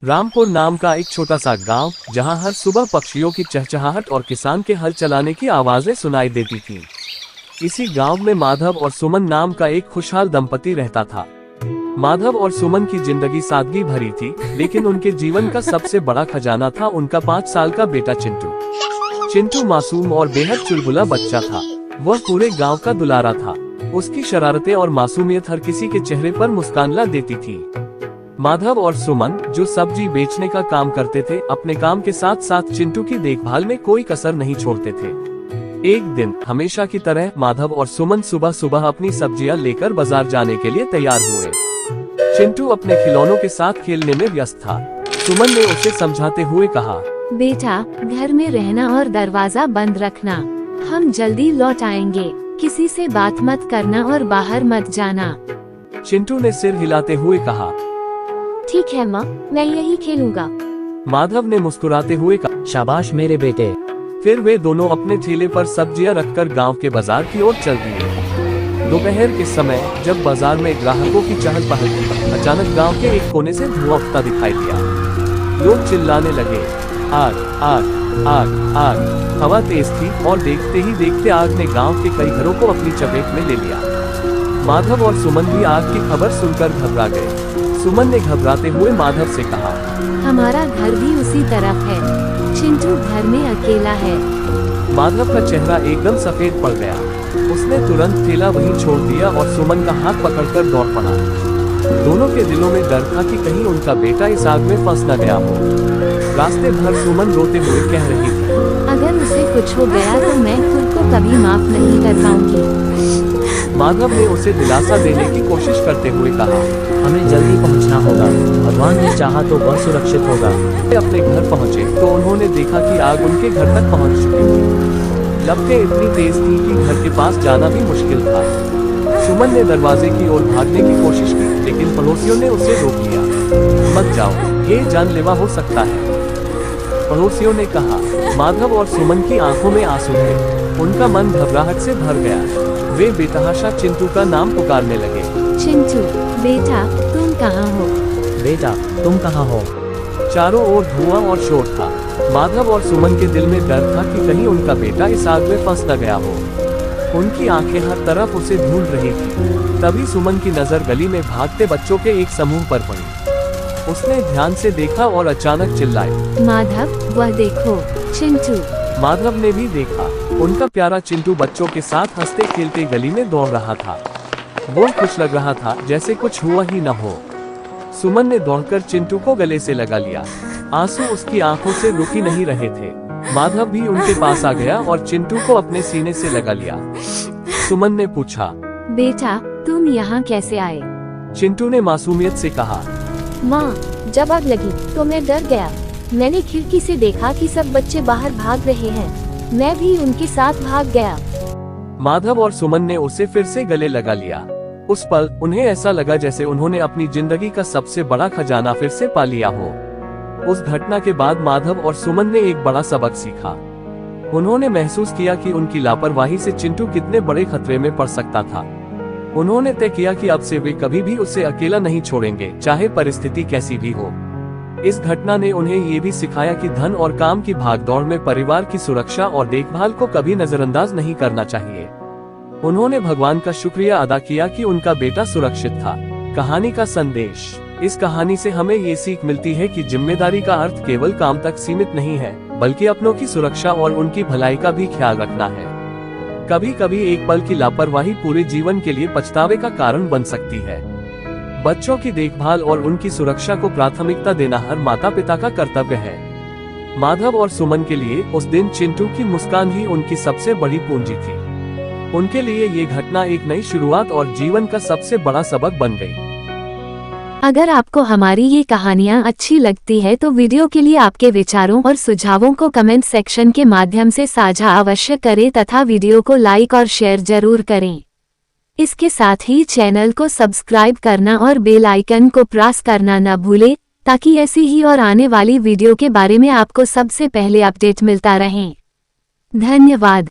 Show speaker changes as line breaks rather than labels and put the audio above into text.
रामपुर नाम का एक छोटा सा गांव, जहां हर सुबह पक्षियों की चहचहाहट और किसान के हल चलाने की आवाजें सुनाई देती थीं। इसी गांव में माधव और सुमन नाम का एक खुशहाल दंपति रहता था। माधव और सुमन की जिंदगी सादगी भरी थी, लेकिन उनके जीवन का सबसे बड़ा खजाना था उनका 5 साल का बेटा चिंटू। चिंटू मासूम और बेहद चुलबुला बच्चा था। वह पूरे गांव का दुलारा था। उसकी शरारतें और मासूमियत हर किसी के चेहरे पर मुस्कान ला देती थी। माधव और सुमन, जो सब्जी बेचने का काम करते थे, अपने काम के साथ साथ चिंटू की देखभाल में कोई कसर नहीं छोड़ते थे। एक दिन हमेशा की तरह माधव और सुमन सुबह सुबह अपनी सब्जियां लेकर बाजार जाने के लिए तैयार हुए। चिंटू अपने खिलौनों के साथ खेलने में व्यस्त था। सुमन ने उसे समझाते हुए कहा,
बेटा, घर में रहना और दरवाजा बंद रखना। हम जल्दी लौट आएंगे। किसी से बात मत करना और बाहर मत जाना।
चिंटू ने सिर हिलाते हुए कहा,
ठीक है माँ, मैं यही खेलूंगा।
माधव ने मुस्कुराते हुए कहा,
शाबाश मेरे बेटे।
फिर वे दोनों अपने ठेले पर सब्जियां रखकर गांव के बाजार की ओर चल दिए। दोपहर के समय जब बाजार में ग्राहकों की चहल पहल थी, अचानक गांव के एक कोने से धुआं उठता दिखाई दिया। लोग चिल्लाने लगे, आग आग आग आग। हवा तेज थी और देखते ही देखते आग ने गांव के कई घरों को अपनी चपेट में ले लिया। माधव और सुमन भी आग की खबर सुनकर घबरा गए। सुमन ने घबराते हुए माधव से कहा,
हमारा घर भी उसी तरफ है। चिंटू घर में अकेला है।
माधव का चेहरा एकदम सफेद पड़ गया। उसने तुरंत ठेला वहीं छोड़ दिया और सुमन का हाथ पकड़कर दौड़ पड़ा। दोनों के दिलों में डर था कि कहीं उनका बेटा इस आग में फंस न गया हो। रास्ते भर सुमन रोते हुए कह रही थी,
अगर उसे कुछ हो गया तो मैं खुद को कभी माफ नहीं कर पाऊंगी।
माधव ने उसे दिलासा देने की कोशिश करते हुए कहा,
हमें जल्दी पहुंचना होगा। भगवान ने चाहा तो वह सुरक्षित होगा।
वे अपने घर पहुंचे तो उन्होंने देखा कि आग उनके घर तक पहुंच चुकी थी। लपटें इतनी तेज थी कि घर के पास जाना भी मुश्किल था। सुमन ने दरवाजे की ओर भागने की कोशिश की, लेकिन पड़ोसियों ने उसे रोक लिया। मत जाओ, ये जानलेवा हो सकता है। पड़ोसियों ने कहा। माधव और सुमन की आंखों में आंसू थे। उनका मन घबराहट से भर गया। वे बेतहाशा चिंटू का नाम पुकारने लगे,
चिंटू बेटा, तुम कहाँ हो?
बेटा, तुम कहाँ हो?
चारों ओर धुआं और शोर था। माधव और सुमन के दिल में डर था कि कहीं उनका बेटा इस आग में फंस न गया हो। उनकी आंखें हर तरफ उसे ढूंढ रही थी। तभी सुमन की नजर गली में भागते बच्चों के एक समूह पर पड़ी। उसने ध्यान से देखा और अचानक चिल्लाई,
माधव, वह देखो, चिंटू।
माधव ने भी देखा। उनका प्यारा चिंटू बच्चों के साथ हंसते खेलते गली में दौड़ रहा था। वो खुश लग रहा था, जैसे कुछ हुआ ही न हो। सुमन ने दौड़कर चिंटू को गले से लगा लिया। आंसू उसकी आंखों से रुक ही नहीं रहे थे। माधव भी उनके पास आ गया और चिंटू को अपने सीने से लगा लिया। सुमन ने पूछा,
बेटा, तुम यहाँ कैसे आए?
चिंटू ने मासूमियत से कहा,
माँ, जब आग लगी तो मैं डर गया। मैंने खिड़की से देखा कि सब बच्चे बाहर भाग रहे हैं। मैं भी उनके साथ भाग गया।
माधव और सुमन ने उसे फिर से गले लगा लिया। उस पल उन्हें ऐसा लगा जैसे उन्होंने अपनी जिंदगी का सबसे बड़ा खजाना फिर से पा लिया हो। उस घटना के बाद माधव और सुमन ने एक बड़ा सबक सीखा। उन्होंने महसूस किया कि उनकी लापरवाही से चिंटू कितने बड़े खतरे में पड़ सकता था। उन्होंने तय किया कि अब से वे कभी भी उसे अकेला नहीं छोड़ेंगे, चाहे परिस्थिति कैसी भी हो। इस घटना ने उन्हें ये भी सिखाया कि धन और काम की भागदौड़ में परिवार की सुरक्षा और देखभाल को कभी नजरअंदाज नहीं करना चाहिए। उन्होंने भगवान का शुक्रिया अदा किया कि उनका बेटा सुरक्षित था। कहानी का संदेश। इस कहानी से हमें ये सीख मिलती है कि जिम्मेदारी का अर्थ केवल काम तक सीमित नहीं है, बल्कि अपनों की सुरक्षा और उनकी भलाई का भी ख्याल रखना है। कभी कभी एक पल की लापरवाही पूरे जीवन के लिए पछतावे का कारण बन सकती है। बच्चों की देखभाल और उनकी सुरक्षा को प्राथमिकता देना हर माता पिता का कर्तव्य है। माधव और सुमन के लिए उस दिन चिंटू की मुस्कान ही उनकी सबसे बड़ी पूंजी थी। उनके लिए ये घटना एक नई शुरुआत और जीवन का सबसे बड़ा सबक बन गई।
अगर आपको हमारी ये कहानियाँ अच्छी लगती है तो वीडियो के लिए आपके विचारों और सुझावों को कमेंट सेक्शन के माध्यम से साझा अवश्य करें तथा वीडियो को लाइक और शेयर जरूर करें। इसके साथ ही चैनल को सब्सक्राइब करना और बेल आइकन को प्रेस करना न भूलें, ताकि ऐसी ही और आने वाली वीडियो के बारे में आपको सबसे पहले अपडेट मिलता रहे। धन्यवाद।